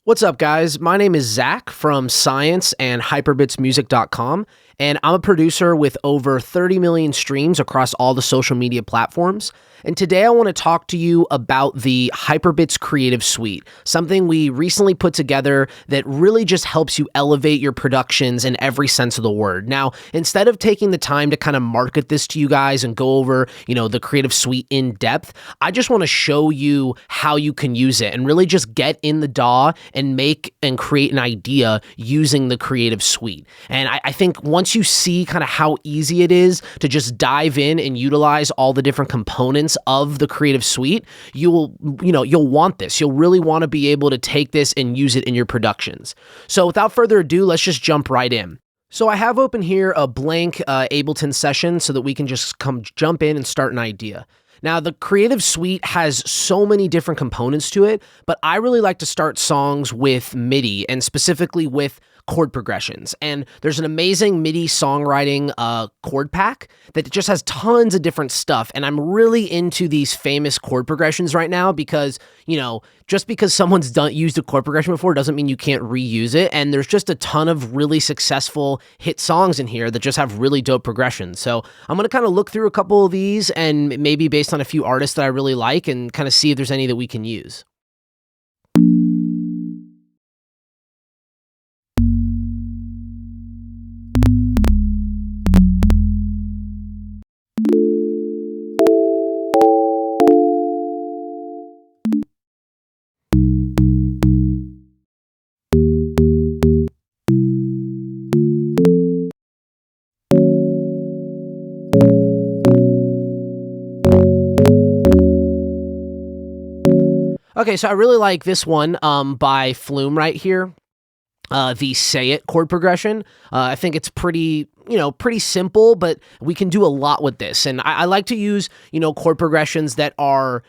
What's up, guys? My name is Zach from Syence and hyperbitsmusic.com, and I'm a producer with over 30 million streams across all the social media platforms. And today I want to talk to you about the Hyperbits Creative Suite, something we recently put together that really just helps you elevate your productions in every sense of the word. Now, instead of taking the time to kind of market this to you guys and go over, the Creative Suite in depth, I just want to show you how you can use it and really just get in the DAW and make and create an idea using the Creative Suite. And I think once you see kind of how easy it is to just dive in and utilize all the different components of the Creative Suite, you'll want this. You'll really want to be able to take this and use it in your productions. So without further ado, let's just jump right in. So I have open here a blank Ableton session so that we can just jump in and start an idea. Now, the Creative Suite has so many different components to it, but I really like to start songs with MIDI and specifically with chord progressions. And there's an amazing MIDI songwriting chord pack that just has tons of different stuff. And I'm really into these famous chord progressions right now because, just because someone's used a chord progression before doesn't mean you can't reuse it. And there's just a ton of really successful hit songs in here that just have really dope progressions. So I'm going to kind of look through a couple of these and maybe based on a few artists that I really like and kind of see if there's any that we can use. Okay, so I really like this one by Flume right here. The Say It chord progression. I think it's pretty simple, but we can do a lot with this. And I like to use, chord progressions that are,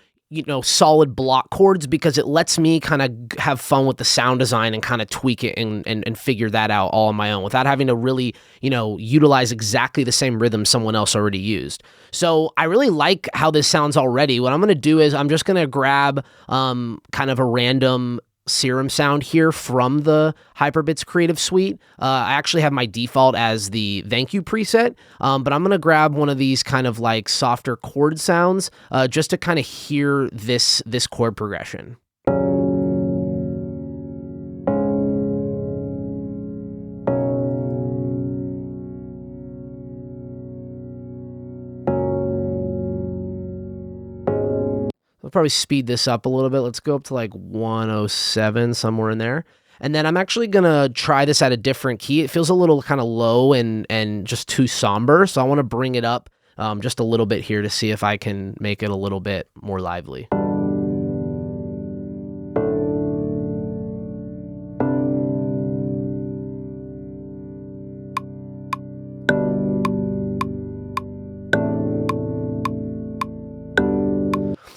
solid block chords because it lets me kind of have fun with the sound design and kind of tweak it and figure that out all on my own without having to really, utilize exactly the same rhythm someone else already used. So I really like how this sounds already. What I'm going to do is I'm just going to grab kind of a random serum sound here from the Hyperbits Creative Suite. I actually have my default as the thank you preset, but I'm going to grab one of these kind of like softer chord sounds just to kind of hear this chord progression. I'll probably speed this up a little bit. Let's go up to like 107, somewhere in there. And then I'm actually going to try this at a different key. It feels a little kind of low and just too somber. So I want to bring it up just a little bit here to see if I can make it a little bit more lively.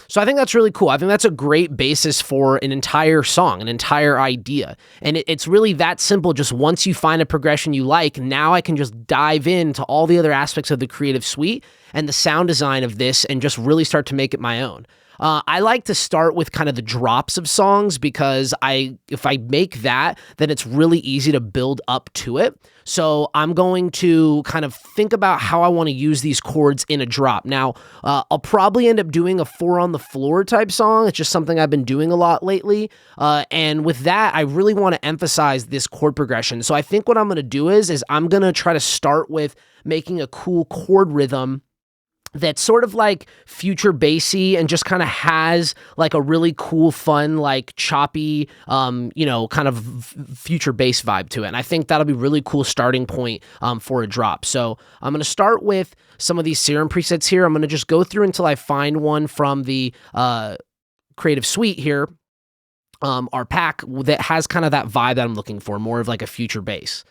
So I think that's really cool. I think that's a great basis for an entire song, an entire idea. And it's really that simple. Just once you find a progression you like, now I can just dive into all the other aspects of the Creative Suite and the sound design of this and just really start to make it my own. I like to start with kind of the drops of songs because if I make that, then it's really easy to build up to it. So I'm going to kind of think about how I want to use these chords in a drop. Now, I'll probably end up doing a 4 on the floor type song. It's just something I've been doing a lot lately. And with that, I really want to emphasize this chord progression. So I think what I'm going to do is I'm going to try to start with making a cool chord rhythm that's sort of like future bassy and just kind of has like a really cool, fun, like choppy, kind of future bass vibe to it. And I think that'll be really cool starting point for a drop. So I'm going to start with some of these serum presets here. I'm going to just go through until I find one from the Creative Suite here, our pack that has kind of that vibe that I'm looking for, more of like a future bass.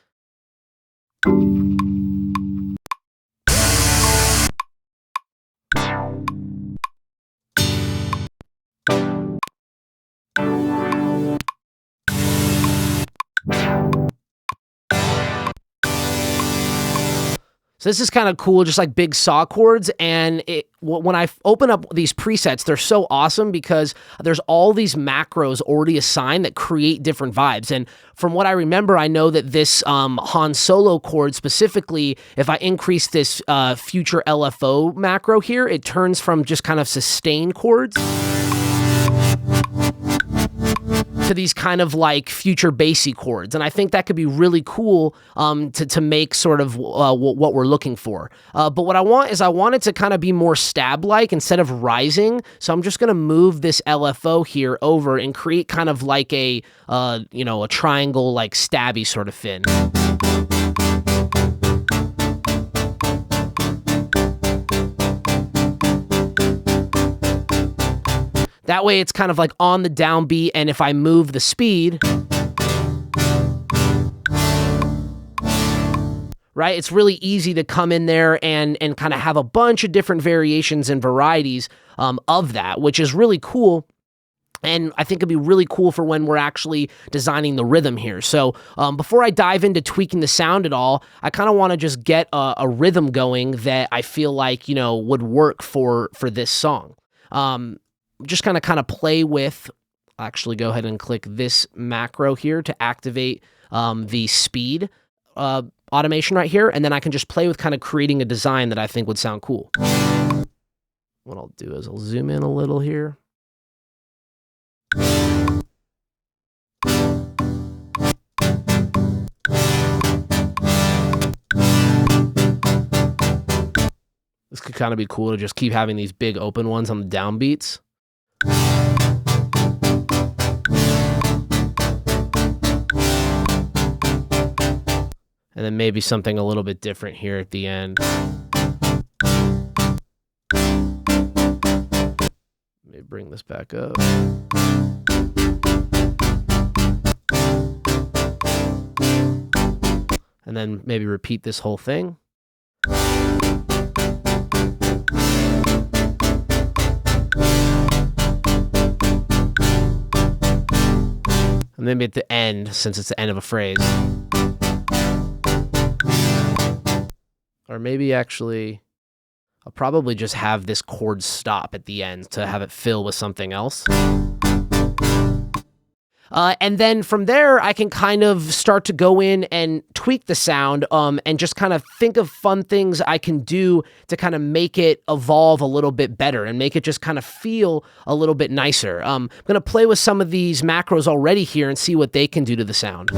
So this is kind of cool, just like big saw chords. And when I open up these presets, they're so awesome because there's all these macros already assigned that create different vibes. And from what I remember, I know that this Han Solo chord specifically, if I increase this future LFO macro here, it turns from just kind of sustain chords to these kind of like future bassy chords. And I think that could be really cool to make sort of what we're looking for. But what I want is I want it to kind of be more stab-like instead of rising. So I'm just going to move this LFO here over and create kind of like a triangle, like stabby sort of fin. That way it's kind of like on the downbeat, and if I move the speed, right, it's really easy to come in there and kind of have a bunch of different variations and varieties of that, which is really cool. And I think it'd be really cool for when we're actually designing the rhythm here. So before I dive into tweaking the sound at all, I kind of want to just get a rhythm going that I feel like, would work for this song. Just kind of play with, actually go ahead and click this macro here to activate the speed automation right here. And then I can just play with kind of creating a design that I think would sound cool. What I'll do is I'll zoom in a little here. This could kind of be cool to just keep having these big open ones on the downbeats. And then maybe something a little bit different here at the end. Let me bring this back up. And then maybe repeat this whole thing. And maybe at the end, since it's the end of a phrase. Or maybe actually, I'll probably just have this chord stop at the end to have it fill with something else. And then from there, I can kind of start to go in and tweak the sound and just kind of think of fun things I can do to kind of make it evolve a little bit better and make it just kind of feel a little bit nicer. I'm going to play with some of these macros already here and see what they can do to the sound.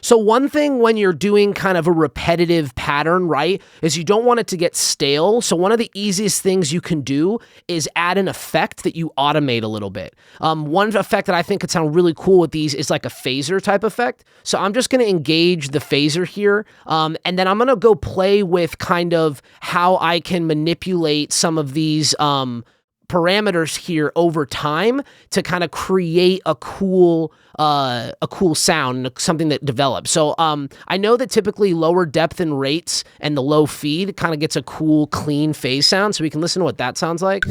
So one thing when you're doing kind of a repetitive pattern, right, is you don't want it to get stale. So one of the easiest things you can do is add an effect that you automate a little bit. One effect that I think could sound really cool with these is like a phaser type effect. So I'm just going to engage the phaser here, and then I'm going to go play with kind of how I can manipulate some of these parameters here over time to kind of create a cool sound, something that develops. So I know that typically lower depth and rates and the low feed kind of gets a cool, clean phase sound. So we can listen to what that sounds like.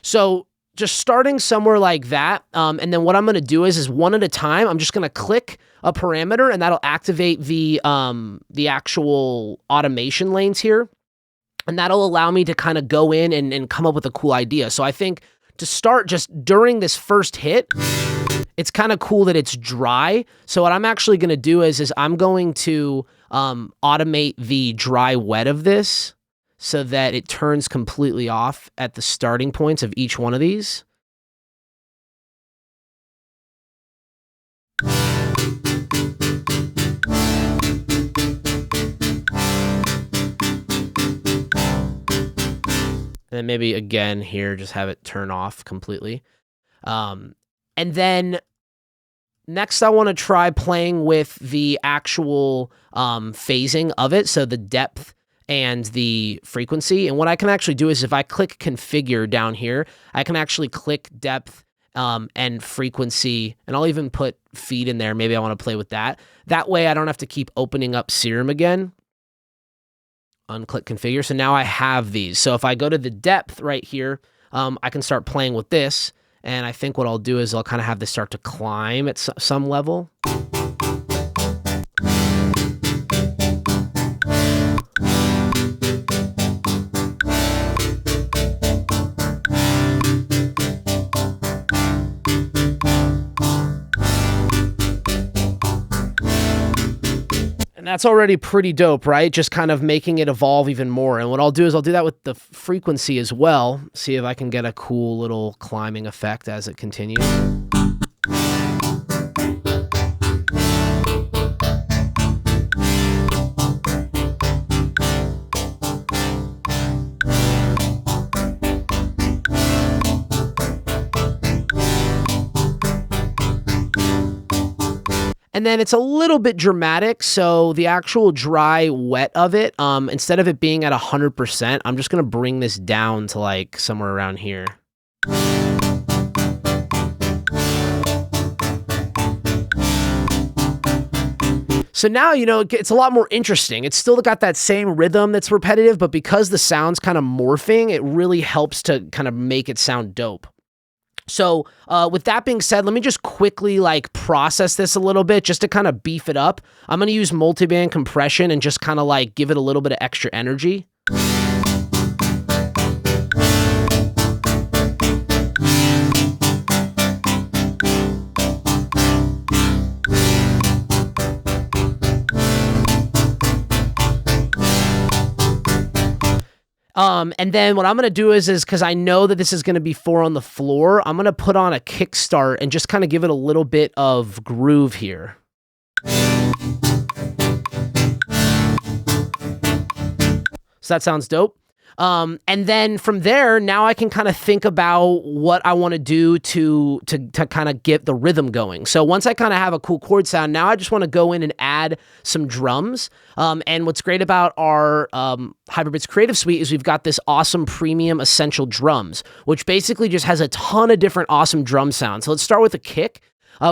So just starting somewhere like that, and then what I'm going to do is one at a time, I'm just going to click a parameter, and that'll activate the actual automation lanes here, and that'll allow me to kind of go in and come up with a cool idea. So I think to start just during this first hit, it's kind of cool that it's dry. So what I'm actually going to do is I'm going to automate the dry wet of this, so that it turns completely off at the starting points of each one of these. And then maybe again here, just have it turn off completely. And then next I want to try playing with the actual phasing of it. So the depth and the frequency. And what I can actually do is if I click configure down here, I can actually click depth and frequency, and I'll even put feed in there. Maybe I want to play with that. That way I don't have to keep opening up Serum again. Unclick configure. So now I have these. So if I go to the depth right here, I can start playing with this. And I think what I'll do is I'll kind of have this start to climb at some level. And that's already pretty dope, right? Just kind of making it evolve even more. And what I'll do is I'll do that with the frequency as well. See if I can get a cool little climbing effect as it continues. And then it's a little bit dramatic, so the actual dry wet of it, instead of it being at 100%, I'm just going to bring this down to like somewhere around here. So now, you know, it's a lot more interesting. It's still got that same rhythm that's repetitive, but because the sound's kind of morphing, it really helps to kind of make it sound dope. So with that being said, let me just quickly like process this a little bit just to kind of beef it up. I'm going to use multiband compression and just kind of like give it a little bit of extra energy. And then what I'm going to do is because I know that this is going to be 4 on the floor, I'm going to put on a kickstart and just kind of give it a little bit of groove here. So that sounds dope. And then from there, now I can kind of think about what I want to do to kind of get the rhythm going. So once I kind of have a cool chord sound, now I just want to go in and add some drums. And what's great about our Hyperbits Creative Suite is we've got this awesome premium essential drums, which basically just has a ton of different awesome drum sounds. So let's start with a kick.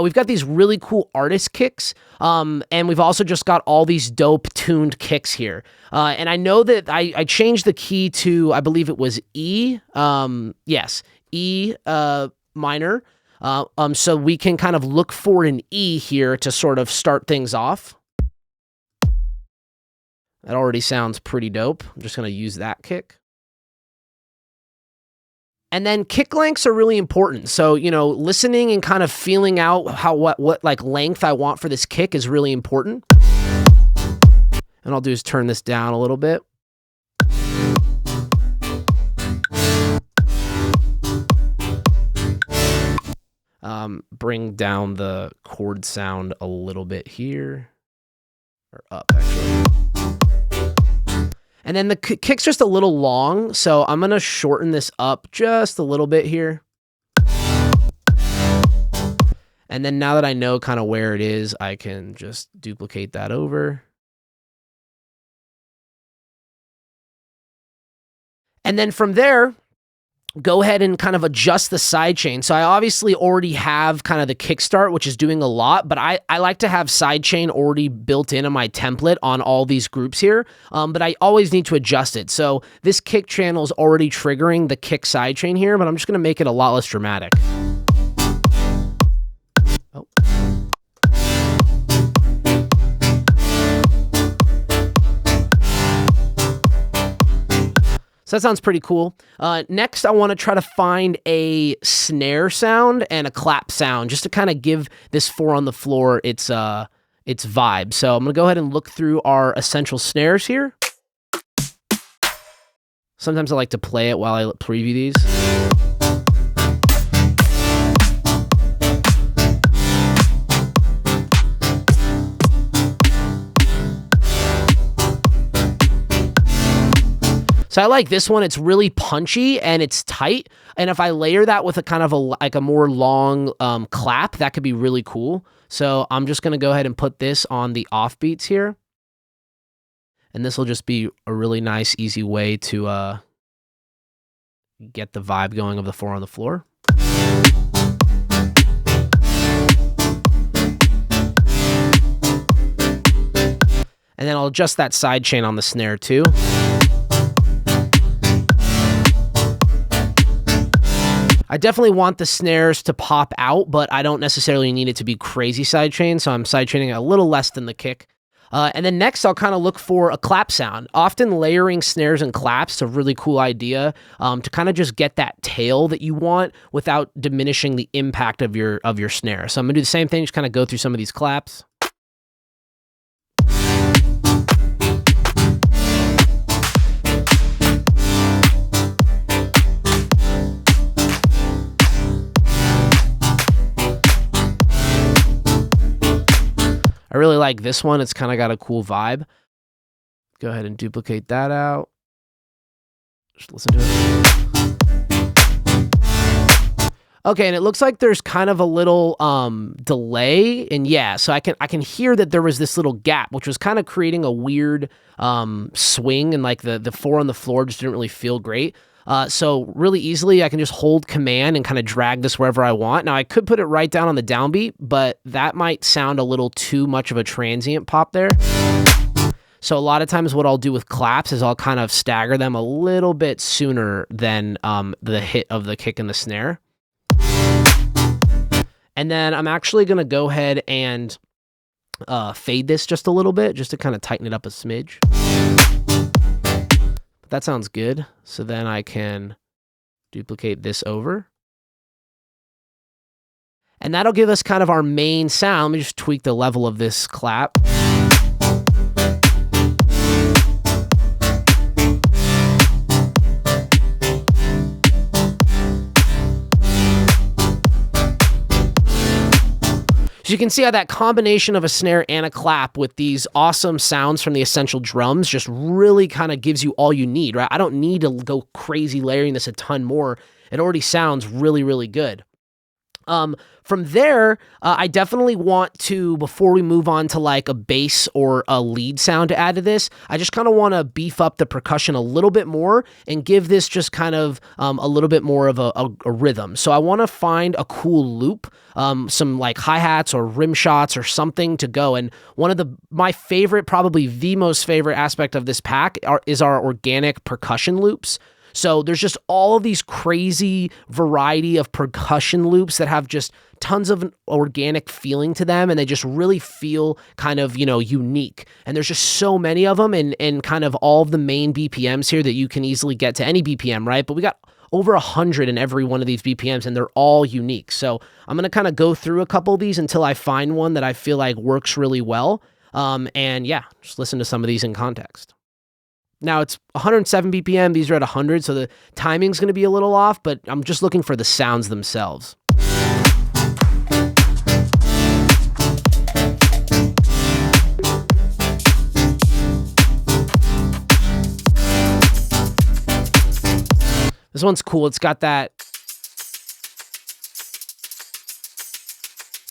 We've got these really cool artist kicks, and we've also just got all these dope tuned kicks here. And I know that I changed the key to, I believe it was E, yes, E minor. So we can kind of look for an E here to sort of start things off. That already sounds pretty dope. I'm just going to use that kick. And then kick lengths are really important. So, you know, listening and kind of feeling out what like length I want for this kick is really important. And I'll do is turn this down a little bit. Bring down the chord sound a little bit here, or up actually. And then the kick's just a little long, so I'm going to shorten this up just a little bit here. And then now that I know kind of where it is, I can just duplicate that over. And then from there, go ahead and kind of adjust the sidechain. So I obviously already have kind of the kickstart, which is doing a lot, but I like to have sidechain already built into my template on all these groups here, but I always need to adjust it. So this kick channel is already triggering the kick sidechain here, but I'm just going to make it a lot less dramatic. Oh. So that sounds pretty cool. Next, I want to try to find a snare sound and a clap sound just to kind of give this 4 on the floor its vibe. So I'm going to go ahead and look through our essential snares here. Sometimes I like to play it while I preview these. So I like this one. It's really punchy and it's tight. And if I layer that with a kind of a more long clap, that could be really cool. So I'm just going to go ahead and put this on the offbeats here. And this will just be a really nice, easy way to get the vibe going of the 4 on the floor. And then I'll adjust that sidechain on the snare too. I definitely want the snares to pop out, but I don't necessarily need it to be crazy sidechain, so I'm sidechaining a little less than the kick. And then next, I'll kind of look for a clap sound. Often layering snares and claps is a really cool idea to kind of just get that tail that you want without diminishing the impact of your snare. So I'm gonna do the same thing, just kind of go through some of these claps. I really like this one. It's kind of got a cool vibe. Go ahead and duplicate that out. Just listen to it. Okay, and it looks like there's kind of a little delay, and yeah, so I can hear that there was this little gap, which was kind of creating a weird swing, and like the 4 on the floor just didn't really feel great. So really easily, I can just hold command and kind of drag this wherever I want. Now, I could put it right down on the downbeat, but that might sound a little too much of a transient pop there. So a lot of times what I'll do with claps is I'll kind of stagger them a little bit sooner than the hit of the kick and the snare. And then I'm actually going to go ahead and fade this just a little bit, just to kind of tighten it up a smidge. That sounds good. So then I can duplicate this over. And that'll give us kind of our main sound. Let me just tweak the level of this clap. So you can see how that combination of a snare and a clap with these awesome sounds from the essential drums just really kind of gives you all you need, right? I don't need to go crazy layering this a ton more. It already sounds really, really good. From there, I definitely want to, before we move on to like a bass or a lead sound to add to this, I just kind of want to beef up the percussion a little bit more and give this just kind of a little bit more of a rhythm. So I want to find a cool loop, some like hi-hats or rim shots or something to go. And one of my favorite, probably the most favorite aspect of this pack is our organic percussion loops. So there's just all of these crazy variety of percussion loops that have just tons of organic feeling to them, and they just really feel kind of, unique. And there's just so many of them, and kind of all of the main BPMs here that you can easily get to any BPM, right? But we got over 100 in every one of these BPMs, and they're all unique. So I'm going to kind of go through a couple of these until I find one that I feel like works really well. And yeah, just listen to some of these in context. Now, it's 107 BPM. These are at 100, so the timing's going to be a little off, but I'm just looking for the sounds themselves. This one's cool. It's got that...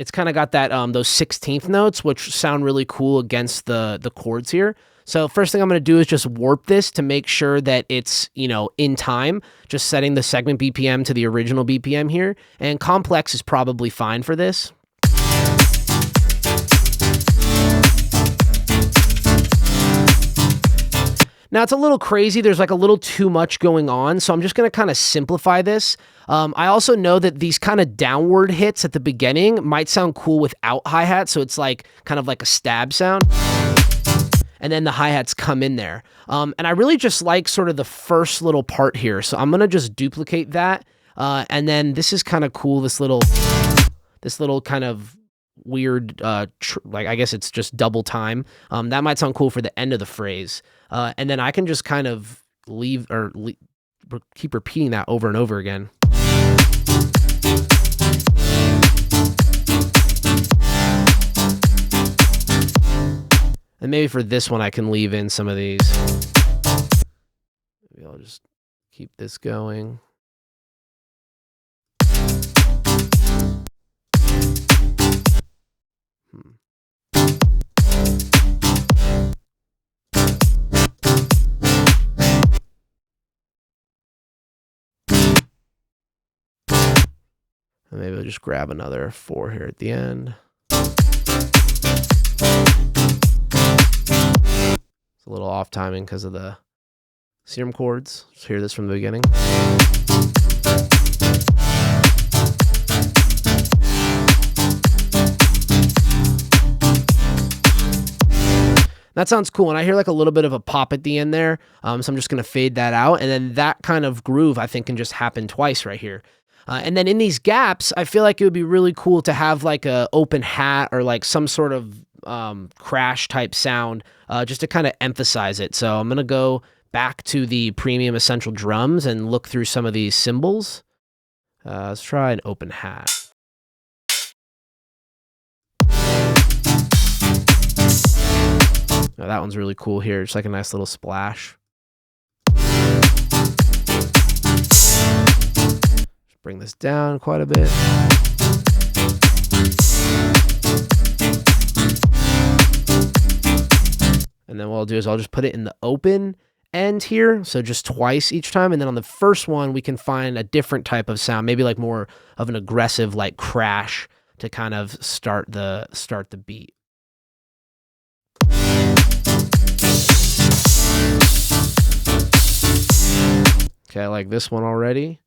It's kind of got that those 16th notes, which sound really cool against the chords here. So first thing I'm going to do is just warp this to make sure that it's, in time, just setting the segment BPM to the original BPM here. And complex is probably fine for this. Now, it's a little crazy. There's like a little too much going on, so I'm just going to kind of simplify this. I also know that these kind of downward hits at the beginning might sound cool without hi-hat, so it's like kind of like a stab sound. And then the hi-hats come in there. And I really just like sort of the first little part here, so I'm going to just duplicate that. And then this is kind of cool, this little kind of weird, like I guess it's just double time. That might sound cool for the end of the phrase. And then I can just kind of keep repeating that over and over again. And maybe for this one, I can leave in some of these. Maybe I'll just keep this going. And maybe we'll just grab another 4 here at the end. It's a little off timing because of the serum chords. Let's hear this from the beginning. That sounds cool, and I hear like a little bit of a pop at the end there, so I'm just going to fade that out, and then that kind of groove I think can just happen twice right here. And then in these gaps, I feel like it would be really cool to have like a open hat or like some sort of crash type sound just to kind of emphasize it. So I'm going to go back to the Premium Essential drums and look through some of these cymbals. Let's try an open hat. Now that one's really cool here. It's like a nice little splash. Just bring this down quite a bit. And then what I'll do is I'll just put it in the open end here. So just twice each time. And then on the first one, we can find a different type of sound, maybe like more of an aggressive like crash to kind of start the beat. Okay, I like this one already.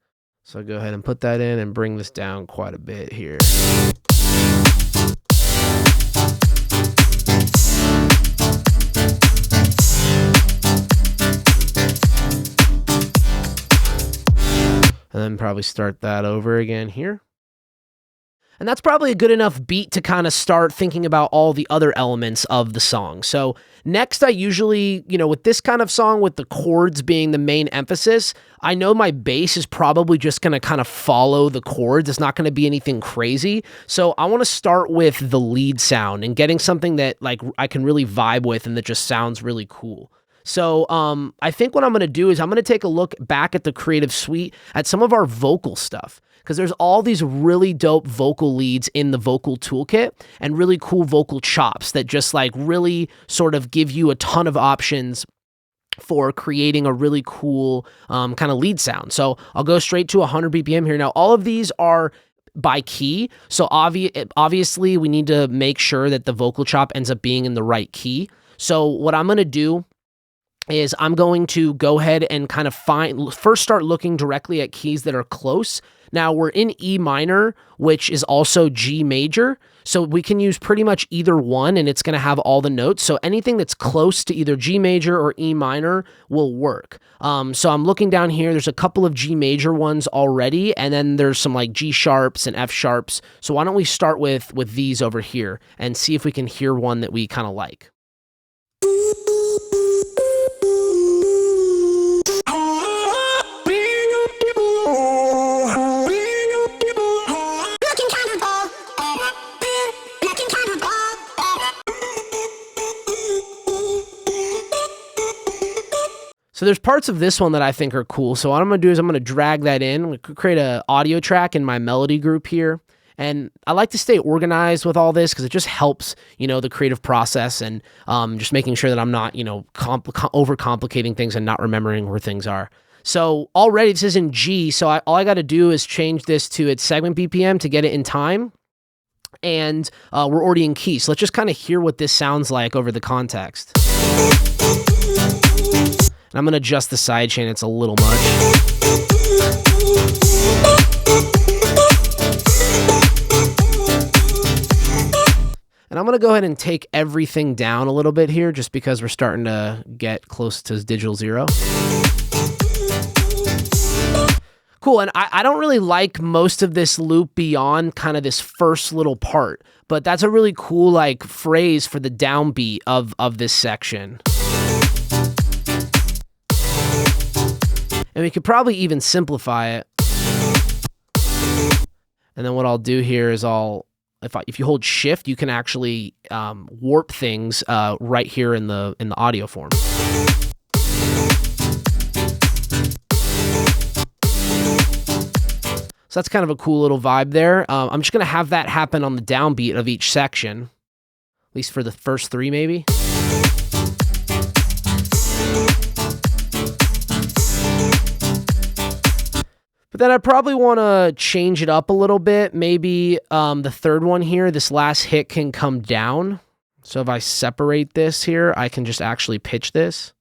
So I'll go ahead and put that in and bring this down quite a bit here. And then probably start that over again here. And that's probably a good enough beat to kind of start thinking about all the other elements of the song. So next, I usually, with this kind of song, with the chords being the main emphasis, I know my bass is probably just going to kind of follow the chords. It's not going to be anything crazy. So I want to start with the lead sound and getting something that like I can really vibe with and that just sounds really cool. So I think what I'm going to do is I'm going to take a look back at the Creative Suite at some of our vocal stuff, because there's all these really dope vocal leads in the vocal toolkit and really cool vocal chops that just like really sort of give you a ton of options for creating a really cool kind of lead sound. So I'll go straight to 100 BPM here. Now, all of these are by key. So obviously we need to make sure that the vocal chop ends up being in the right key. So what I'm going to do is I'm going to go ahead and kind of first start looking directly at keys that are close. Now we're in E minor, which is also G major. So we can use pretty much either one and it's going to have all the notes. So anything that's close to either G major or E minor will work. So I'm looking down here. There's a couple of G major ones already. And then there's some like G sharps and F sharps. So why don't we start with these over here and see if we can hear one that we kind of like. So there's parts of this one that I think are cool. So what I'm going to do is I'm going to drag that in. I'm going to create an audio track in my melody group here. And I like to stay organized with all this because it just helps, the creative process and just making sure that I'm not, overcomplicating things and not remembering where things are. So already this is in G. So all I got to do is change this to its segment BPM to get it in time. And we're already in key. So let's just kind of hear what this sounds like over the context. And I'm going to adjust the sidechain. It's a little much. And I'm going to go ahead and take everything down a little bit here just because we're starting to get close to digital zero. Cool, and I don't really like most of this loop beyond kind of this first little part, but that's a really cool like phrase for the downbeat of this section. And we could probably even simplify it. And then what I'll do here is if you hold shift, you can actually warp things right here in the audio form. So that's kind of a cool little vibe there. I'm just going to have that happen on the downbeat of each section, at least for the first 3 maybe. But But then I probably want to change it up a little bit. Maybe the third one here, this last hit can come down. So if I separate this here, I can just actually pitch this.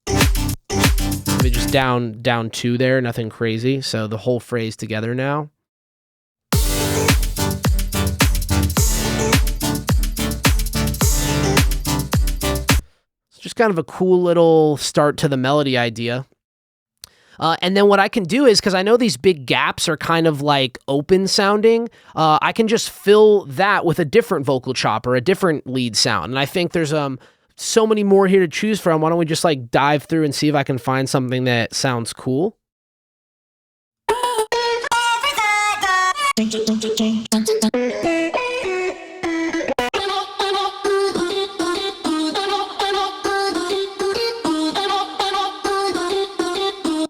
Maybe just down 2 there, nothing crazy. So the whole phrase together now. It's just kind of a cool little start to the melody idea. And then what I can do is, because I know these big gaps are kind of like open sounding, I can just fill that with a different vocal chopper, a different lead sound. And I think there's so many more here to choose from. Why don't we just like dive through and see if I can find something that sounds cool?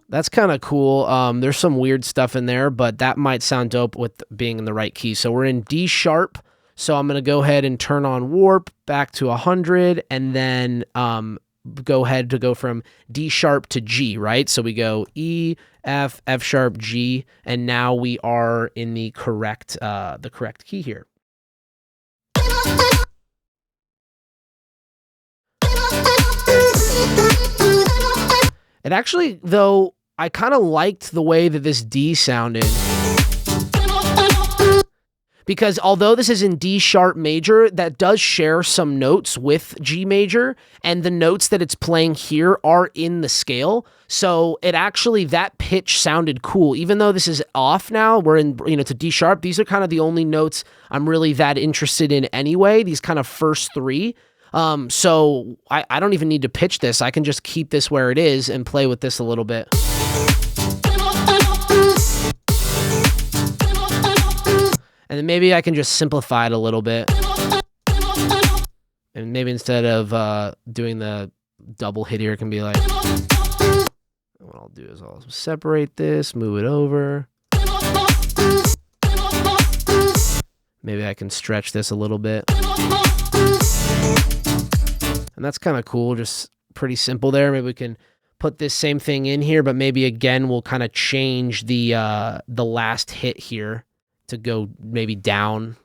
That's kind of cool. There's some weird stuff in there, but that might sound dope with being in the right key. So we're in D sharp. So I'm going to go ahead and turn on warp back to 100 and then go ahead to go from D sharp to G, right? So we go E, F, F sharp, G, and now we are in the correct key here. It actually, though, I kind of liked the way that this D sounded. Because although this is in D sharp major, that does share some notes with G major, and the notes that it's playing here are in the scale. So it actually, that pitch sounded cool. Even though this is off now, we're in, to D sharp. These are kind of the only notes I'm really that interested in anyway, these kind of first 3. So I don't even need to pitch this. I can just keep this where it is and play with this a little bit. And then maybe I can just simplify it a little bit. And maybe instead of doing the double hit here, it can be like, what I'll do is I'll separate this, move it over. Maybe I can stretch this a little bit. And that's kind of cool, just pretty simple there. Maybe we can put this same thing in here, but maybe again, we'll kind of change the last hit here to go maybe down.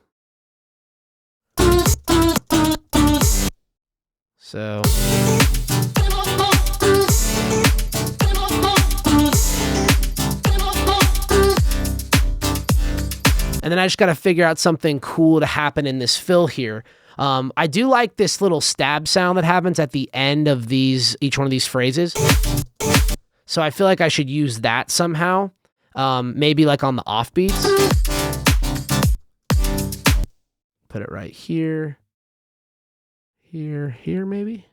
So. And then I just got to figure out something cool to happen in this fill here. I do like this little stab sound that happens at the end of each one of these phrases. So I feel like I should use that somehow. Maybe like on the offbeats. Put it right here. Here maybe.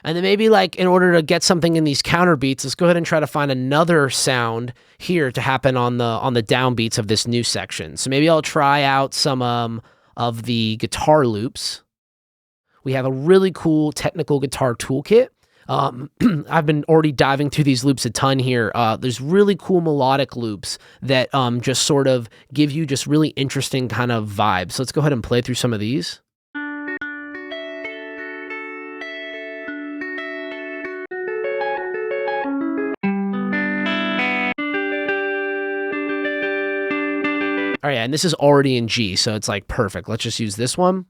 And then maybe like in order to get something in these counter beats, let's go ahead and try to find another sound here to happen on the downbeats of this new section. So maybe I'll try out some of the guitar loops. We have a really cool technical guitar toolkit. I've been already diving through these loops a ton here. There's really cool melodic loops that just sort of give you just really interesting kind of vibes. So let's go ahead and play through some of these. All right, and this is already in G, so it's like perfect. Let's just use this one.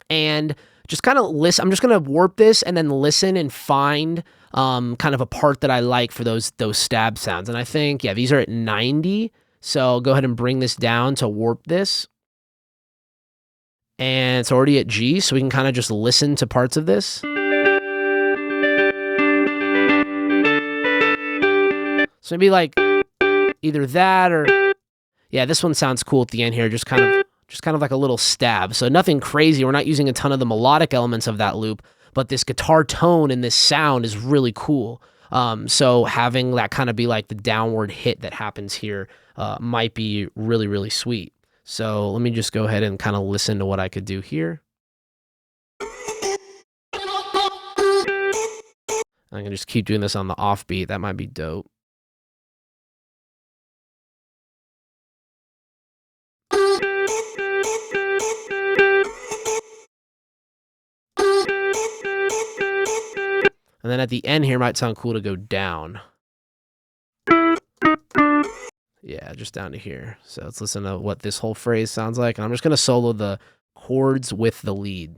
And just kind of listen. I'm just going to warp this and then listen and find kind of a part that I like for those stab sounds. And I think, yeah, these are at 90. So I'll go ahead and bring this down to warp this. And it's already at G, so we can kind of just listen to parts of this. So maybe like either that or... Yeah, this one sounds cool at the end here, just kind of like a little stab. So nothing crazy. We're not using a ton of the melodic elements of that loop, but this guitar tone and this sound is really cool. So having that kind of be like the downward hit that happens here might be really, really sweet. So let me just go ahead and kind of listen to what I could do here. I can just keep doing this on the offbeat. That might be dope. And then at the end here, might sound cool to go down. Yeah, just down to here. So let's listen to what this whole phrase sounds like. And I'm just going to solo the chords with the lead.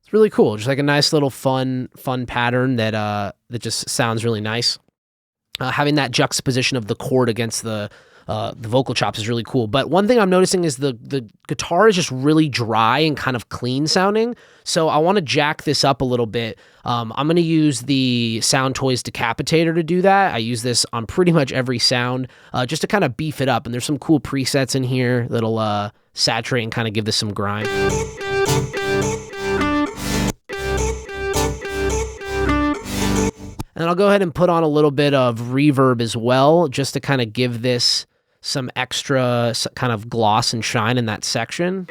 It's really cool. Just like a nice little fun pattern that that just sounds really nice. Having that juxtaposition of the chord against the vocal chops is really cool. But one thing I'm noticing is the guitar is just really dry and kind of clean sounding. So I want to jack this up a little bit. I'm going to use the Soundtoys Decapitator to do that. I use this on pretty much every sound just to kind of beef it up. And there's some cool presets in here that'll saturate and kind of give this some grind. And I'll go ahead and put on a little bit of reverb as well, just to kind of give this some extra kind of gloss and shine in that section.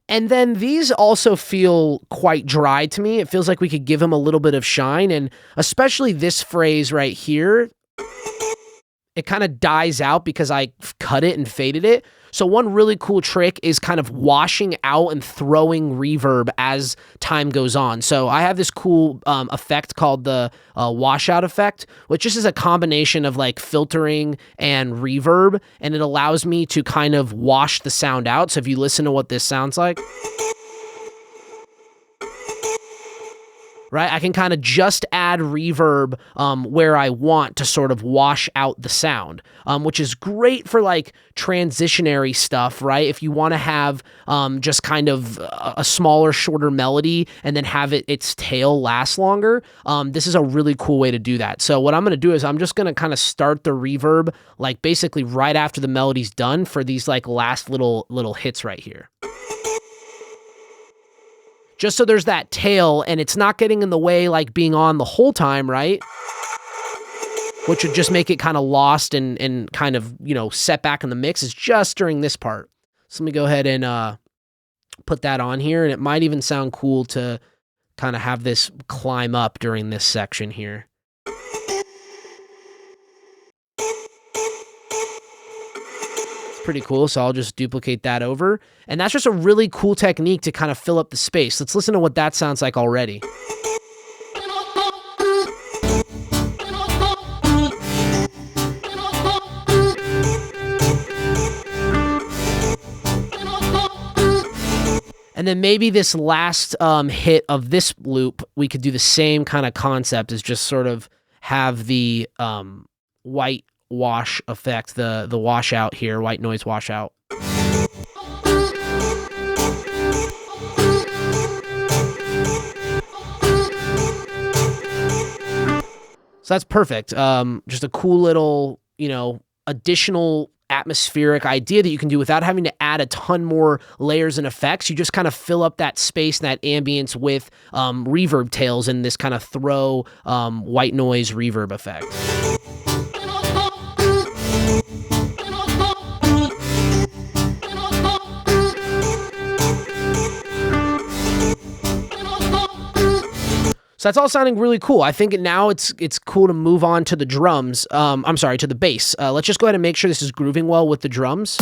And then these also feel quite dry to me. It feels like we could give them a little bit of shine, and especially this phrase right here, it kind of dies out because I cut it and faded it. So one really cool trick is kind of washing out and throwing reverb as time goes on. So I have this cool effect called the washout effect, which just is a combination of like filtering and reverb, and it allows me to kind of wash the sound out. So if you listen to what this sounds like, right? I can kind of just add reverb where I want to sort of wash out the sound, which is great for like transitionary stuff, right? If you want to have just kind of a smaller, shorter melody and then have its tail last longer, this is a really cool way to do that. So what I'm going to do is I'm just going to kind of start the reverb like basically right after the melody's done for these like last little hits right here. Just so there's that tail and it's not getting in the way like being on the whole time, right? Which would just make it kind of lost and kind of, you know, set back in the mix is just during this part. So let me go ahead and put that on here, and it might even sound cool to kind of have this climb up during this section here. Pretty cool, so I'll just duplicate that over. And that's just a really cool technique to kind of fill up the space. Let's listen to what that sounds like already. And then maybe this last hit of this loop, we could do the same kind of concept as just sort of have the white wash effect, the washout here, white noise washout. So that's perfect. Just a cool little, you know, additional atmospheric idea that you can do without having to add a ton more layers and effects. You just kind of fill up that space and that ambience with reverb tails and this kind of throw white noise reverb effect. So that's all sounding really cool. I think now it's cool to move on to the drums. I'm sorry, to the bass. Let's just go ahead and make sure this is grooving well with the drums.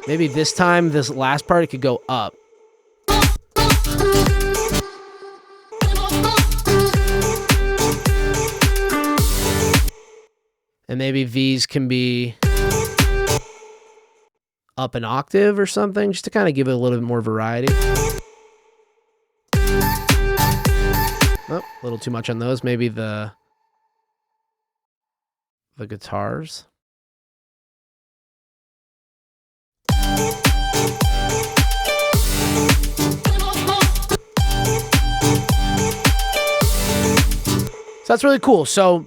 Maybe this time, this last part, it could go up. And maybe these can be up an octave or something, just to kind of give it a little bit more variety. Oh, a little too much on those. Maybe the guitars. So that's really cool. So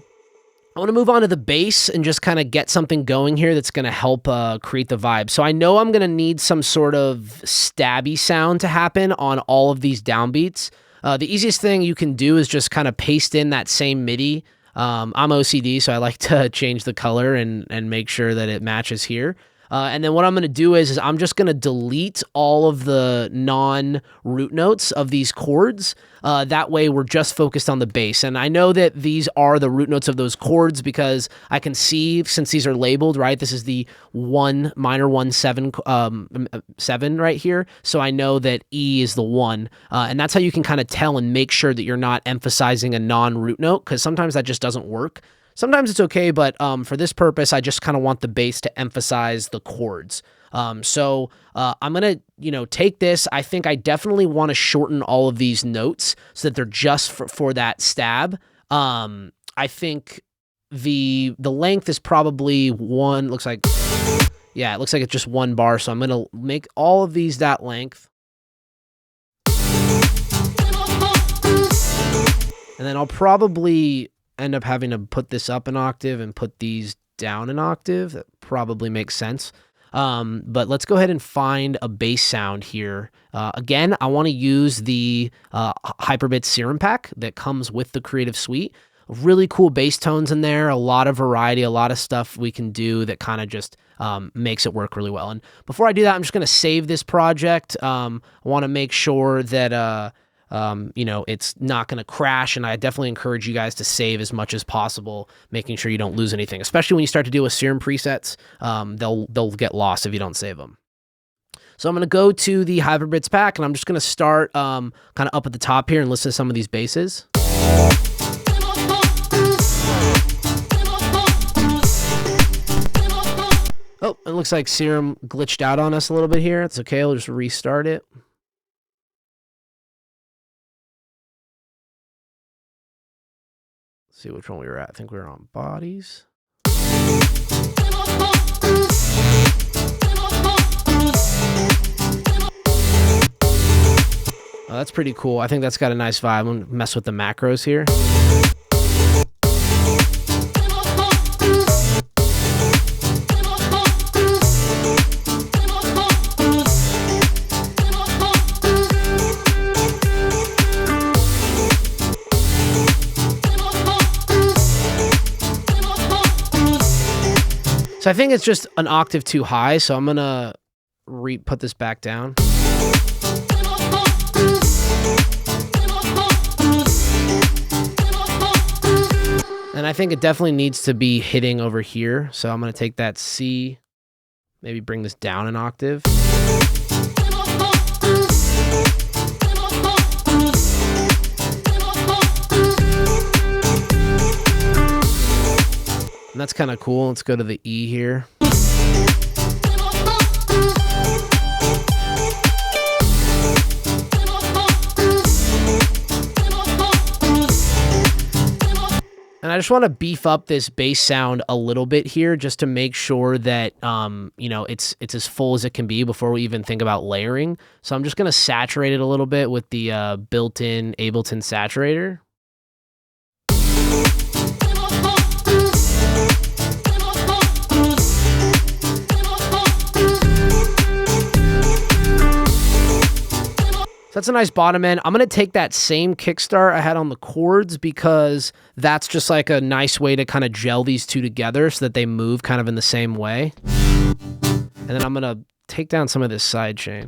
I want to move on to the bass and just kind of get something going here that's going to help create the vibe. So I know I'm going to need some sort of stabby sound to happen on all of these downbeats. The easiest thing you can do is just kind of paste in that same MIDI. I'm OCD, so I like to change the color and make sure that it matches here. And then what I'm going to do is I'm just going to delete all of the non-root notes of these chords. That way we're just focused on the bass. And I know that these are the root notes of those chords because I can see, since these are labeled, right, this is the 1 minor 1 7 7 right here. So I know that E is the 1. And that's how you can kind of tell and make sure that you're not emphasizing a non-root note, because sometimes that just doesn't work. Sometimes it's okay, but for this purpose, I just kind of want the bass to emphasize the chords. So I'm going to, take this. I think I definitely want to shorten all of these notes so that they're just for that stab. I think the length is probably one, looks like, yeah, it looks like it's just 1 bar. So I'm going to make all of these that length. And then I'll probably end up having to put this up an octave and put these down an octave. That probably makes sense. But let's go ahead and find a bass sound here. Again, I want to use the Hyperbits Serum pack that comes with the Creative Suite. Really cool bass tones in there, a lot of variety, a lot of stuff we can do that kind of just makes it work really well. And before I do that, I'm just going to save this project. I want to make sure that it's not going to crash, and I definitely encourage you guys to save as much as possible, making sure you don't lose anything, especially when you start to deal with Serum presets. They'll get lost if you don't save them. So I'm going to go to the Hyperbits pack, and I'm just going to start kind of up at the top here and listen to some of these basses. Oh, it looks like Serum glitched out on us a little bit here. It's okay, I'll just restart it. See which one we were at. I think we were on bodies. Oh, that's pretty cool. I think that's got a nice vibe. I'm gonna mess with the macros here. So I think it's just an octave too high, so I'm gonna put this back down. And I think it definitely needs to be hitting over here, so I'm gonna take that C, maybe bring this down an octave. And that's kind of cool. Let's go to the E here. And I just want to beef up this bass sound a little bit here just to make sure that, it's as full as it can be before we even think about layering. So I'm just going to saturate it a little bit with the built-in Ableton saturator. So that's a nice bottom end. I'm going to take that same kickstart I had on the chords because that's just like a nice way to kind of gel these two together so that they move kind of in the same way. And then I'm going to take down some of this sidechain.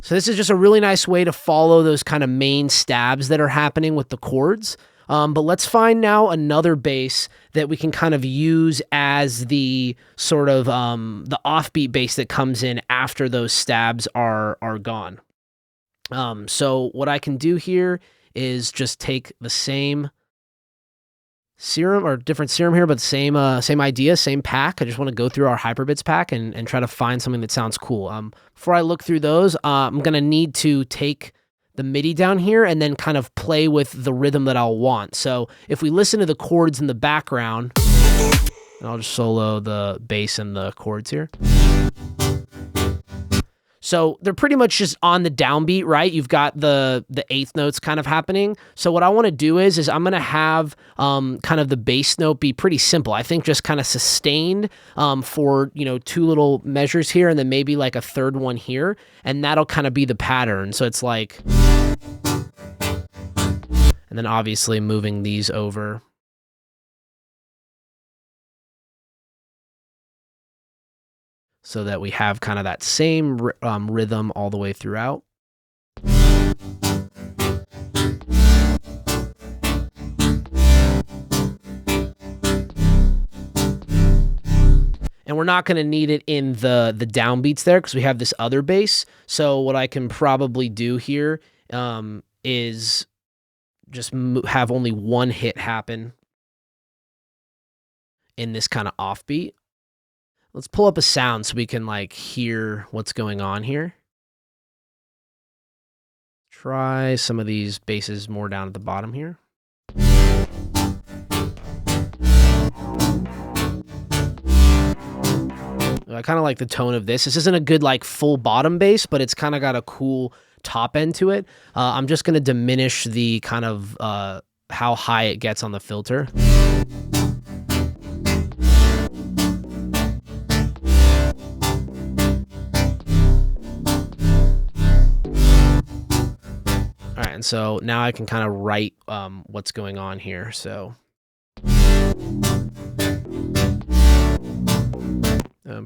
So this is just a really nice way to follow those kind of main stabs that are happening with the chords. But let's find now another bass that we can kind of use as the sort of the offbeat bass that comes in after those stabs are gone. So what I can do here is just take the same serum or different serum here, but same idea, same pack. I just want to go through our Hyperbits pack and try to find something that sounds cool. Before I look through those, I'm going to need to take the MIDI down here and then kind of play with the rhythm that I'll want. So if we listen to the chords in the background, and I'll just solo the bass and the chords here. So they're pretty much just on the downbeat, right? You've got the eighth notes kind of happening. So what I want to do is I'm going to have kind of the bass note be pretty simple. I think just kind of sustained for, you know, 2 little measures here and then maybe like a third one here. And that'll kind of be the pattern. So it's like, and then obviously moving these over. So that we have kind of that same rhythm all the way throughout. And we're not going to need it in the downbeats there because we have this other bass. So what I can probably do here is just have only one hit happen in this kind of offbeat. Let's pull up a sound so we can like hear what's going on here. Try some of these basses more down at the bottom here. I kind of like the tone of this. This isn't a good like full bottom bass, but it's kind of got a cool top end to it. I'm just going to diminish the kind of how high it gets on the filter. And so now I can kind of write what's going on here. So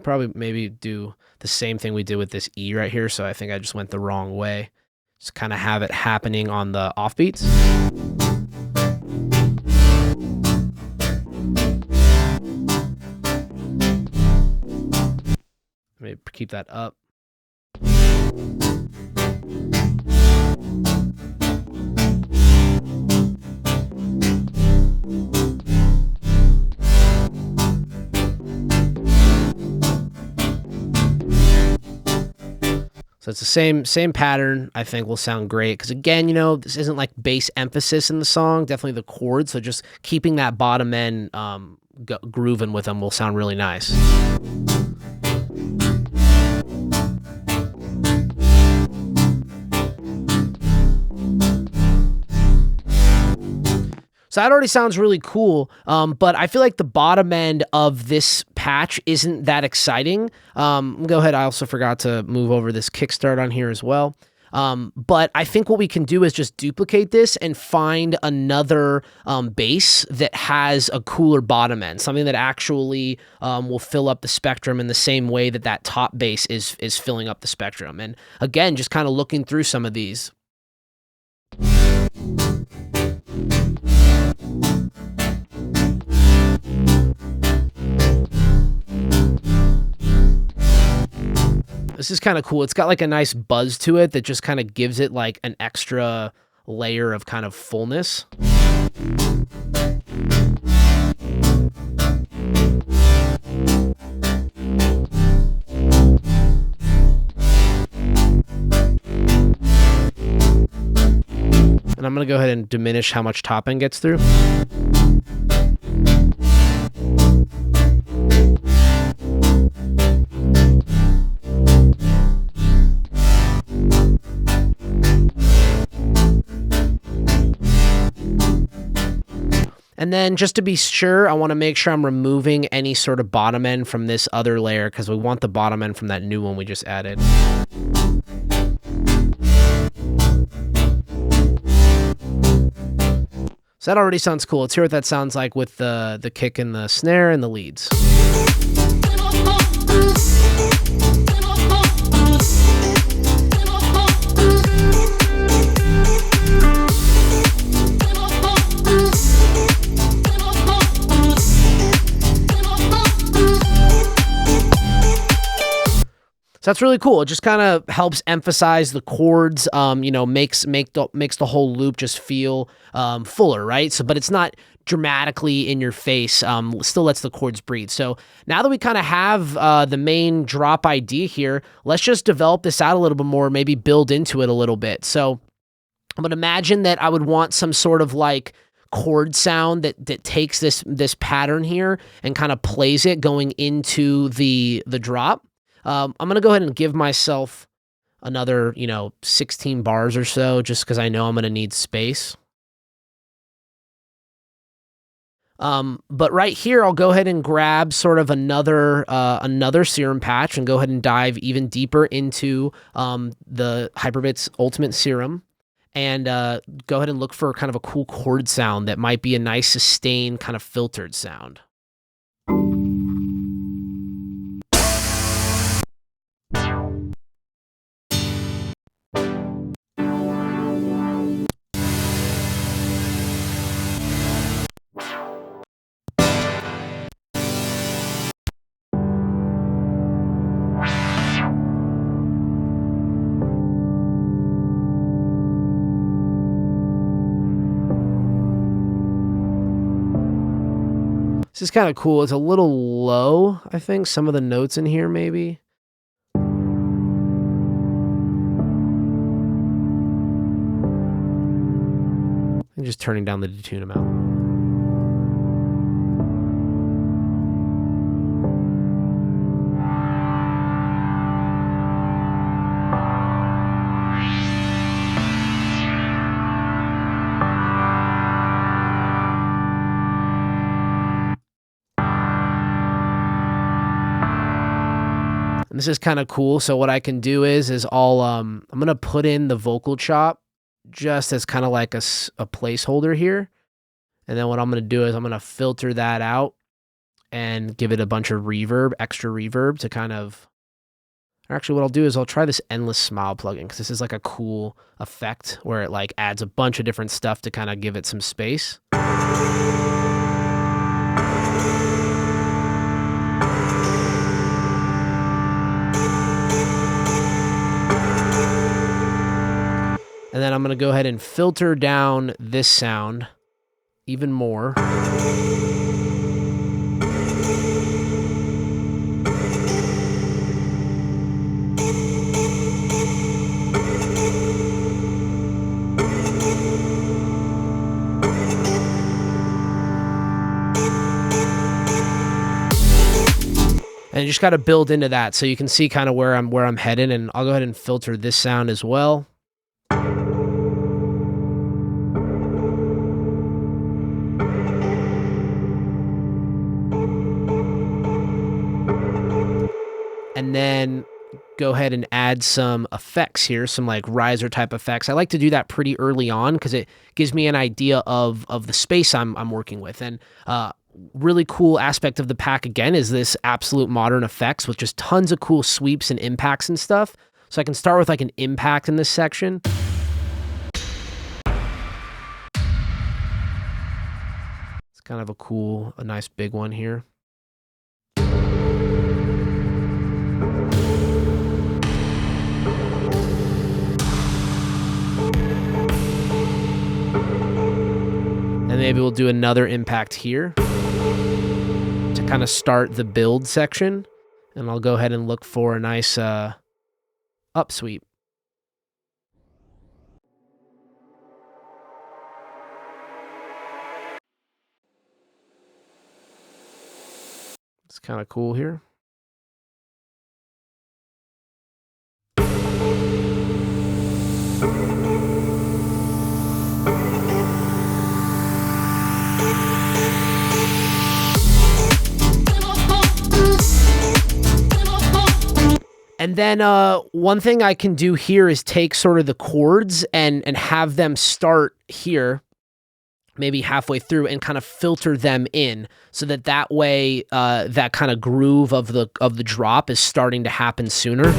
probably maybe do the same thing we did with this E right here. So I think I just went the wrong way. Just kind of have it happening on the offbeats. Maybe keep that up. So it's the same pattern. I think will sound great because again, you know, this isn't like bass emphasis in the song. Definitely the chords. So just keeping that bottom end grooving with them will sound really nice. So that already sounds really cool, but I feel like the bottom end of this patch isn't that exciting. Go ahead, I also forgot to move over this kickstart on here as well. But I think what we can do is just duplicate this and find another bass that has a cooler bottom end, something that actually will fill up the spectrum in the same way that that top bass is filling up the spectrum. And again, just kind of looking through some of these. This is kind of cool. It's got like a nice buzz to it that just kind of gives it like an extra layer of kind of fullness. And I'm going to go ahead and diminish how much top end gets through. And then just to be sure, I want to make sure I'm removing any sort of bottom end from this other layer because we want the bottom end from that new one we just added. So that already sounds cool. Let's hear what that sounds like with the kick and the snare and the leads. So that's really cool. It just kind of helps emphasize the chords, you know, makes the whole loop just feel fuller, right? So, but it's not dramatically in your face, still lets the chords breathe. So now that we kind of have the main drop idea here, let's just develop this out a little bit more, maybe build into it a little bit. So I'm going to imagine that I would want some sort of like chord sound that takes this pattern here and kind of plays it going into the drop. I'm going to go ahead and give myself another, 16 bars or so, just because I know I'm going to need space. But right here, I'll go ahead and grab sort of another serum patch and go ahead and dive even deeper into the Hyperbits Ultimate Serum, and go ahead and look for kind of a cool chord sound that might be a nice sustained kind of filtered sound. This is kind of cool. It's a little low, I think, some of the notes in here maybe. I'm just turning down the detune amount. And this is kind of cool. So what I can do is I'll I'm gonna put in the vocal chop just as kind of like a placeholder here, and then what I'm gonna do is I'm gonna filter that out and give it a bunch of reverb, extra reverb to kind of. Or actually, what I'll do is I'll try this endless smile plugin because this is like a cool effect where it like adds a bunch of different stuff to kind of give it some space. And then I'm going to go ahead and filter down this sound even more. And you just got to build into that so you can see kind of where I'm headed, and I'll go ahead and filter this sound as well. And then go ahead and add some effects here, some like riser type effects. I like to do that pretty early on because it gives me an idea of the space I'm working with. And really cool aspect of the pack again is this absolute modern effects with just tons of cool sweeps and impacts and stuff. So I can start with like an impact in this section. It's kind of a nice big one here. And maybe we'll do another impact here to kind of start the build section. And I'll go ahead and look for a nice up sweep. It's kind of cool here. And then one thing I can do here is take sort of the chords and have them start here, maybe halfway through, and kind of filter them in so that way that kind of groove of the drop is starting to happen sooner.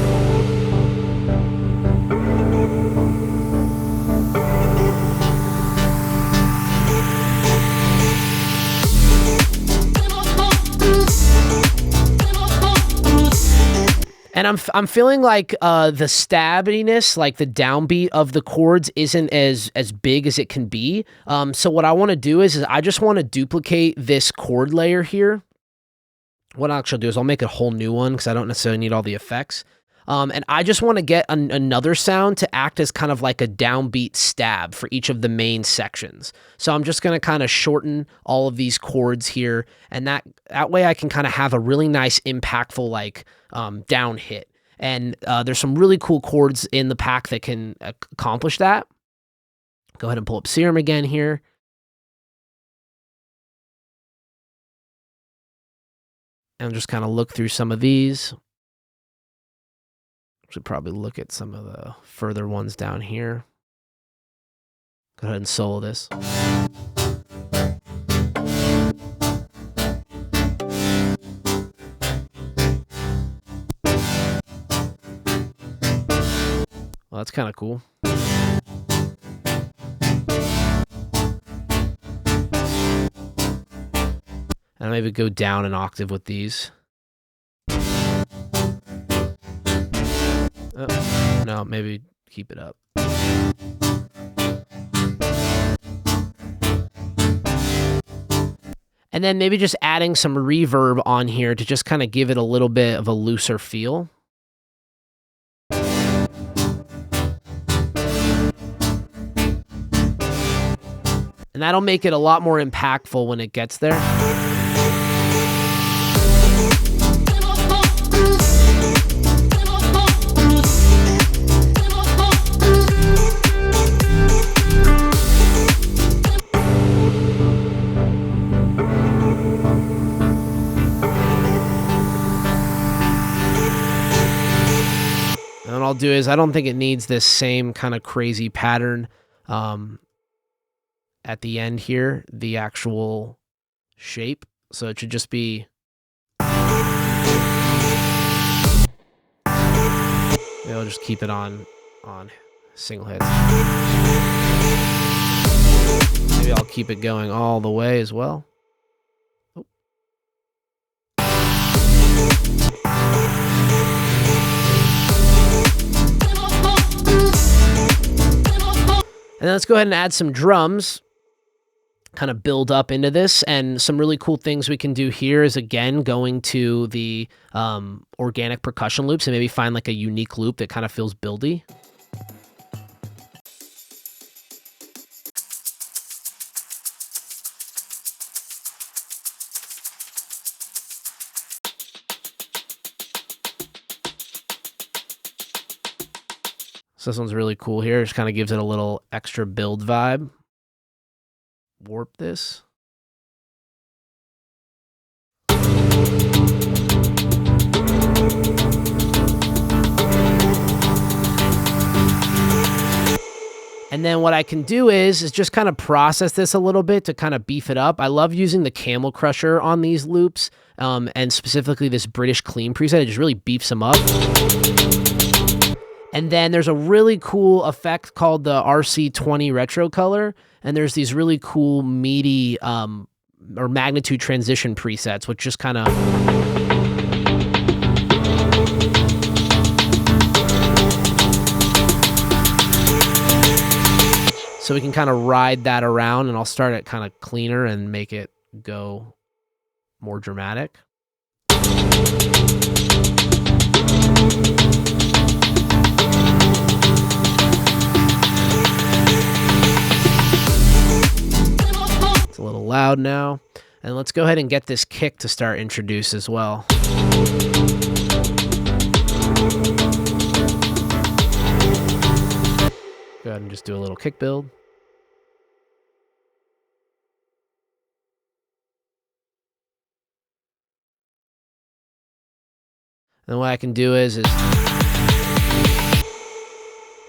And I'm feeling like the stabbiness, like the downbeat of the chords isn't as big as it can be. So what I want to do is I just want to duplicate this chord layer here. What I'll actually do is I'll make a whole new one because I don't necessarily need all the effects. And I just want to get another sound to act as kind of like a downbeat stab for each of the main sections. So I'm just going to kind of shorten all of these chords here, and that way I can kind of have a really nice impactful like down hit. And there's some really cool chords in the pack that can accomplish that. Go ahead and pull up Serum again here. And just kind of look through some of these. Should probably look at some of the further ones down here. Go ahead and solo this. Well, that's kind of cool. And maybe go down an octave with these. Oh, no, maybe keep it up. And then maybe just adding some reverb on here to just kind of give it a little bit of a looser feel. And that'll make it a lot more impactful when it gets there. And what I'll do is, I don't think it needs this same kind of crazy pattern at the end here, the actual shape. So it should just be, maybe I'll just keep it on single hits. Maybe I'll keep it going all the way as well. Oh. And then let's go ahead and add some drums, kind of build up into this. And some really cool things we can do here is, again, going to the organic percussion loops and maybe find like a unique loop that kind of feels buildy. So this one's really cool here. It just kind of gives it a little extra build vibe. Warp this. And then what I can do is just kind of process this a little bit to kind of beef it up. I love using the Camel Crusher on these loops, and specifically this British Clean preset. It just really beefs them up. And then there's a really cool effect called the RC20 Retro Color. And there's these really cool meaty or magnitude transition presets, which just kind of... So we can kind of ride that around, and I'll start it kind of cleaner and make it go more dramatic. A little loud now. And let's go ahead and get this kick to start introduced as well. Go ahead and just do a little kick build. And what I can do is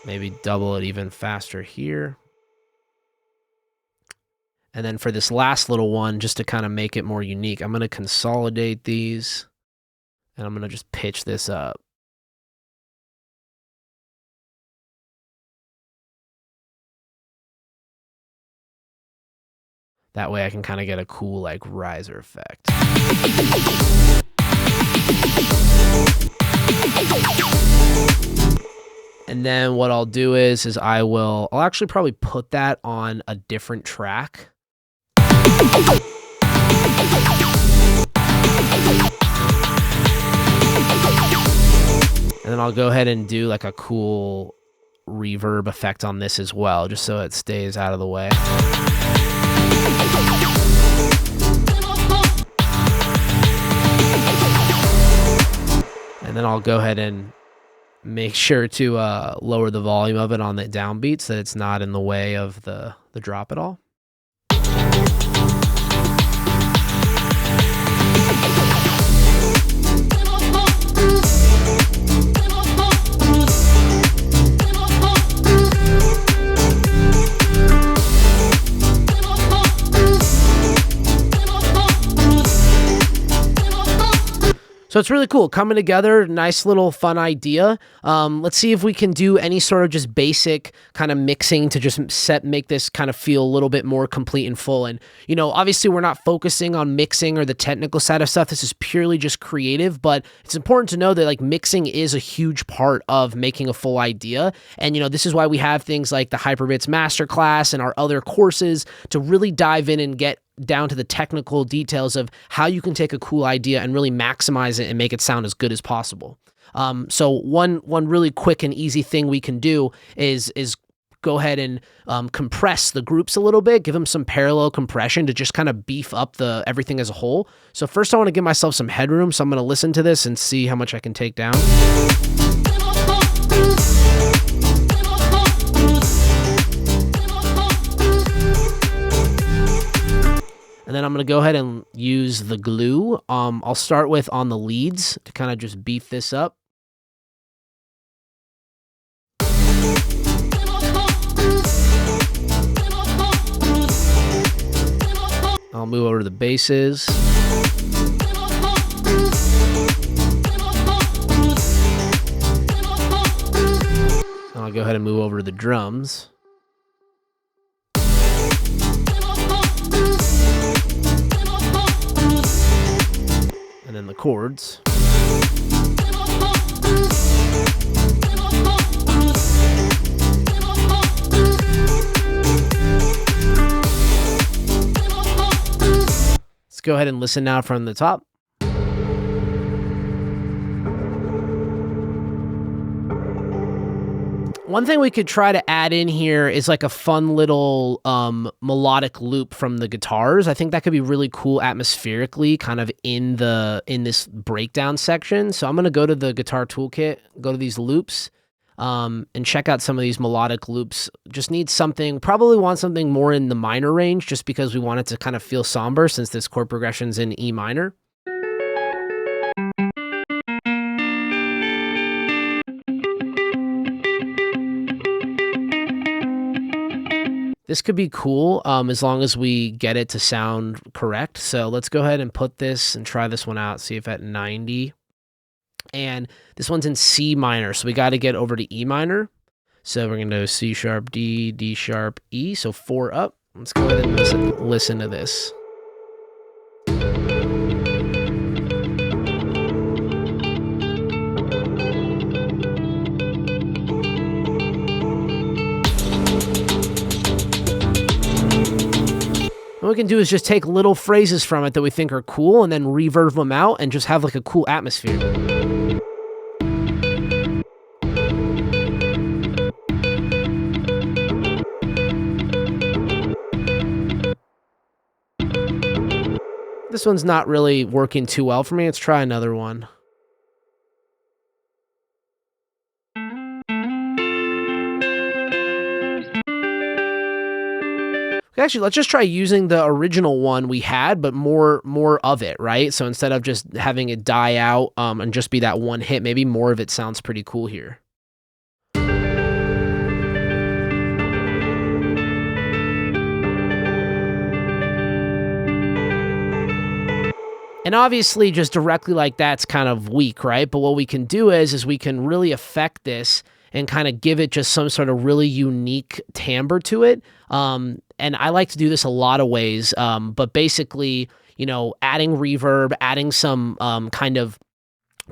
maybe double it even faster here. And then for this last little one, just to kind of make it more unique, I'm going to consolidate these, and I'm going to just pitch this up. That way I can kind of get a cool, like, riser effect. And then what I'll do is I'll actually probably put that on a different track. And then I'll go ahead and do like a cool reverb effect on this as well, just so it stays out of the way. And then I'll go ahead and Make sure to lower the volume of it on the downbeat so that it's not in the way of the drop at all. So it's really cool, coming together, nice little fun idea. Let's see if we can do any sort of just basic kind of mixing to just make this kind of feel a little bit more complete and full. And, you know, obviously we're not focusing on mixing or the technical side of stuff. This is purely just creative, but it's important to know that like mixing is a huge part of making a full idea. And, you know, this is why we have things like the Hyperbits Masterclass and our other courses to really dive in and get down to the technical details of how you can take a cool idea and really maximize it and make it sound as good as possible. So one really quick and easy thing we can do is go ahead and compress the groups a little bit, give them some parallel compression to just kind of beef up everything as a whole. So first I want to give myself some headroom, so I'm going to listen to this and see how much I can take down. And then I'm going to go ahead and use the glue. I'll start with on the leads to kind of just beef this up. I'll move over to the basses. I'll go ahead and move over to the drums. And then the chords. Let's go ahead and listen now from the top. One thing we could try to add in here is like a fun little melodic loop from the guitars. I think that could be really cool atmospherically, kind of in this breakdown section. So I'm going to go to the guitar toolkit, go to these loops, and check out some of these melodic loops. Just need something, probably want something more in the minor range, just because we want it to kind of feel somber since this chord progression's in E minor. This could be cool as long as we get it to sound correct. So let's go ahead and put this and try this one out, see if at 90. And this one's in C minor, so we got to get over to E minor. So we're going to go C sharp, D, D sharp, E, so 4 up. Let's go ahead and listen to this. What we can do is just take little phrases from it that we think are cool and then reverb them out and just have like a cool atmosphere. This one's not really working too well for me. Let's try another one. Actually, let's just try using the original one we had, but more of it, right? So instead of just having it die out and just be that one hit, maybe more of it sounds pretty cool here. And obviously, just directly like that's kind of weak, right? But what we can do is we can really affect this and kind of give it just some sort of really unique timbre to it. And I like to do this a lot of ways, but basically, you know, adding reverb, adding some kind of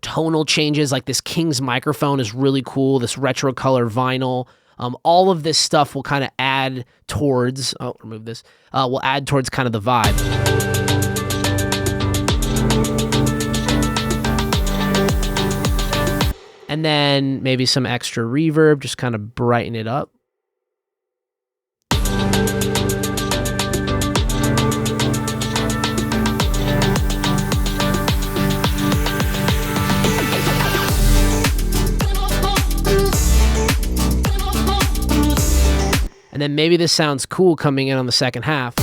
tonal changes, like this King's microphone is really cool, this retro color vinyl. All of this stuff will kind of add towards, remove this, will add towards kind of the vibe. And then maybe some extra reverb, just kind of brighten it up. And then maybe this sounds cool coming in on the second half.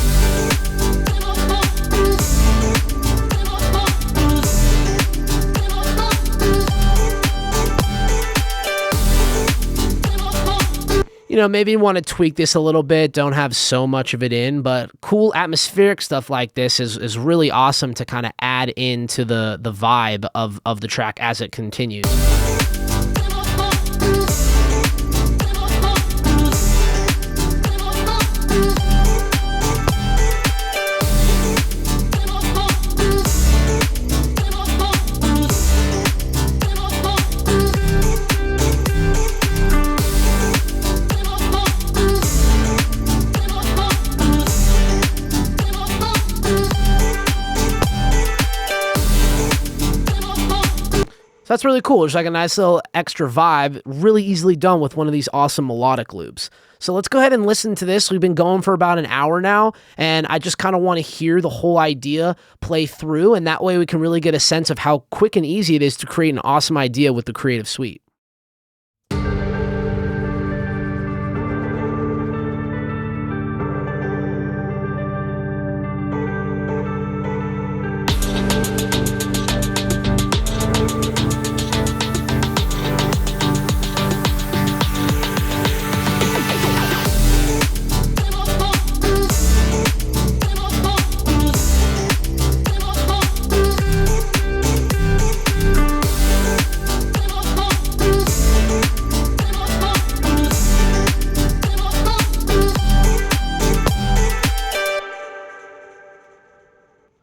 You know, maybe you want to tweak this a little bit, don't have so much of it in, but cool atmospheric stuff like this is really awesome to kind of add into the vibe of the track as it continues. So that's really cool. It's like a nice little extra vibe, really easily done with one of these awesome melodic loops. So let's go ahead and listen to this. We've been going for about an hour now, and I just kind of want to hear the whole idea play through, and that way we can really get a sense of how quick and easy it is to create an awesome idea with the Creative Suite.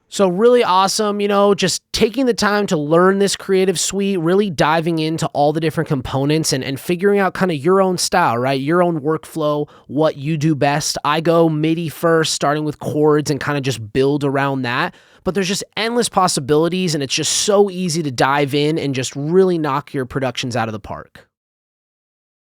So really awesome, you know, just taking the time to learn this Creative Suite, really diving into all the different components and figuring out kind of your own style, right? Your own workflow, what you do best. I go MIDI first, starting with chords and kind of just build around that. But there's just endless possibilities, and it's just so easy to dive in and just really knock your productions out of the park.